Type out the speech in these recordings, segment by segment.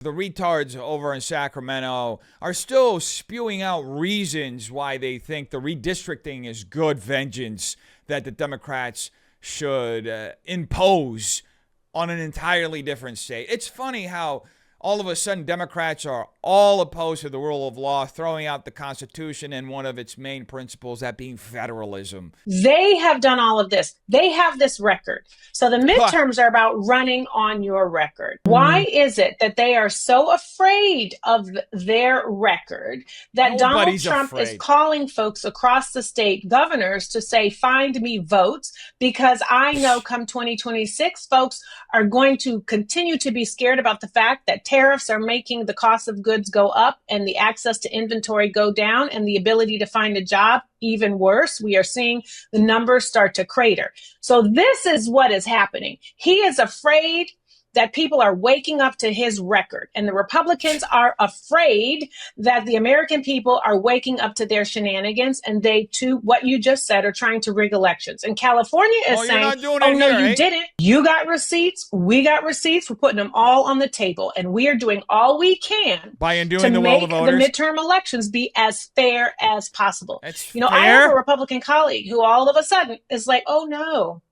The retards over in Sacramento are still spewing out reasons why they think the redistricting is good vengeance that the Democrats should impose on an entirely different state. It's funny how all of a sudden Democrats are all opposed to the rule of law, throwing out the Constitution and one of its main principles, that being federalism. They have done all of this. They have this record. So the midterms are about running on your record. Why is it that they are so afraid of their record that Nobody's Donald Trump afraid. is calling folks across the state, governors, to say, find me votes, because I know come 2026, folks are going to continue to be scared about the fact that tariffs are making the cost of goods go up and the access to inventory go down and the ability to find a job even worse. We are seeing the numbers start to crater. So this is what is happening. He is afraid that people are waking up to his record, and the Republicans are afraid that the American people are waking up to their shenanigans, and they, too, what you just said, are trying to rig elections. And California is saying, oh, no, you didn't. You got receipts. We got receipts. We're putting them all on the table, and we are doing all we can to make the midterm elections be as fair as possible. I have a Republican colleague who all of a sudden is like, oh, no.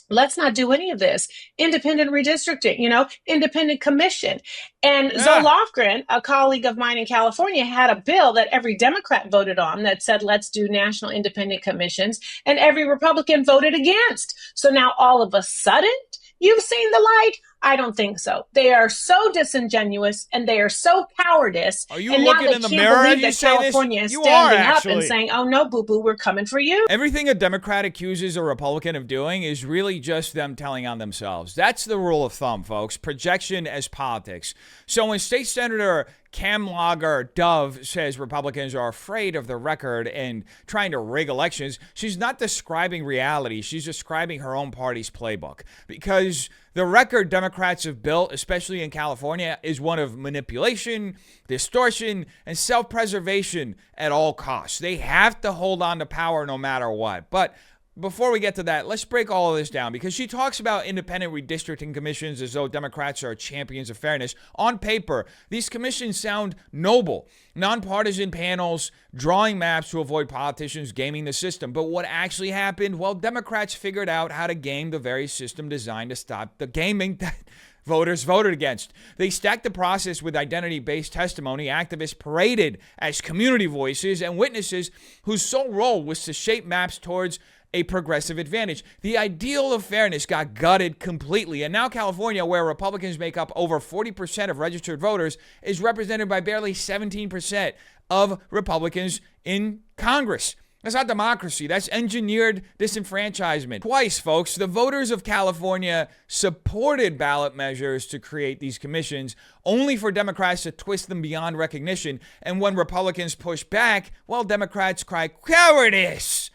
Let's not do any of this. Independent redistricting, independent commission. And Zoe Lofgren, a colleague of mine in California, had a bill that every Democrat voted on that said, let's do national independent commissions. And every Republican voted against. So now all of a sudden, you've seen the light? I don't think so. They are so disingenuous and they are so cowardice. Are you looking in the mirror as you say this? California is standing up and saying, oh no, boo-boo, we're coming for you. Everything a Democrat accuses a Republican of doing is really just them telling on themselves. That's the rule of thumb, folks. Projection as politics. So when State Senator Camlogger Dove says Republicans are afraid of the record and trying to rig elections, she's not describing reality. She's describing her own party's playbook. Because the record Democrats have built, especially in California, is one of manipulation, distortion, and self-preservation at all costs. They have to hold on to power no matter what. But before we get to that, let's break all of this down, because she talks about independent redistricting commissions as though Democrats are champions of fairness. On paper, these commissions sound noble. Nonpartisan panels drawing maps to avoid politicians gaming the system. But what actually happened? Well, Democrats figured out how to game the very system designed to stop the gaming that voters voted against. They stacked the process with identity-based testimony, activists paraded as community voices, and witnesses whose sole role was to shape maps towards a progressive advantage. The ideal of fairness got gutted completely. And now California, where Republicans make up over 40% of registered voters, is represented by barely 17% of Republicans in Congress. That's not democracy. That's engineered disenfranchisement. Twice, folks, the voters of California supported ballot measures to create these commissions, only for Democrats to twist them beyond recognition. And when Republicans push back, well, Democrats cry, cowardice.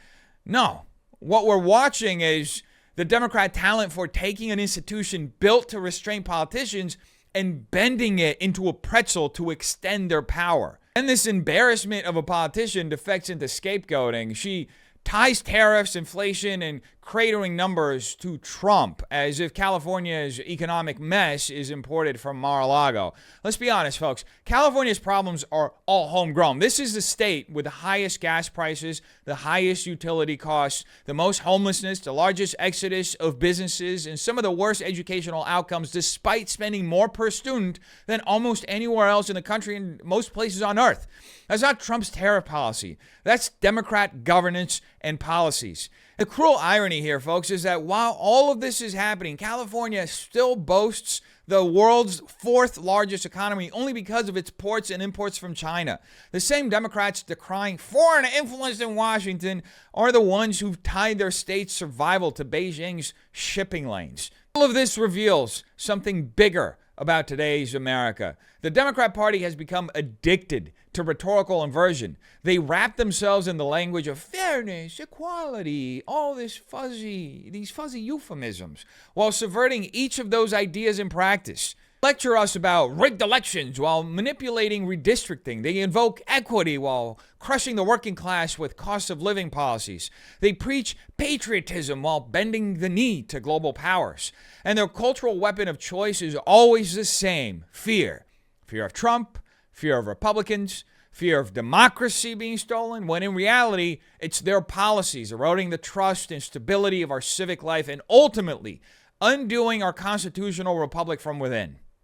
No. What we're watching is the Democrat talent for taking an institution built to restrain politicians and bending it into a pretzel to extend their power. And this embarrassment of a politician defects into scapegoating. She ties tariffs, inflation, and cratering numbers to Trump, as if California's economic mess is imported from Mar-a-Lago. Let's be honest, folks. California's problems are all homegrown. This is the state with the highest gas prices, the highest utility costs, the most homelessness, the largest exodus of businesses, and some of the worst educational outcomes, despite spending more per student than almost anywhere else in the country and most places on earth. That's not Trump's tariff policy. That's Democrat governance and policies. The cruel irony here, folks, is that while all of this is happening, California still boasts the world's fourth largest economy only because of its ports and imports from China. The same Democrats decrying foreign influence in Washington are the ones who've tied their state's survival to Beijing's shipping lanes. All of this reveals something bigger about today's America. The Democrat Party has become addicted to rhetorical inversion. They wrap themselves in the language of fairness, equality, all these fuzzy euphemisms, while subverting each of those ideas in practice. Lecture us about rigged elections while manipulating redistricting. They invoke equity while crushing the working class with cost of living policies. They preach patriotism while bending the knee to global powers. And their cultural weapon of choice is always the same: fear. Fear of Trump, fear of Republicans, fear of democracy being stolen, when in reality, it's their policies eroding the trust and stability of our civic life and ultimately undoing our constitutional republic from within.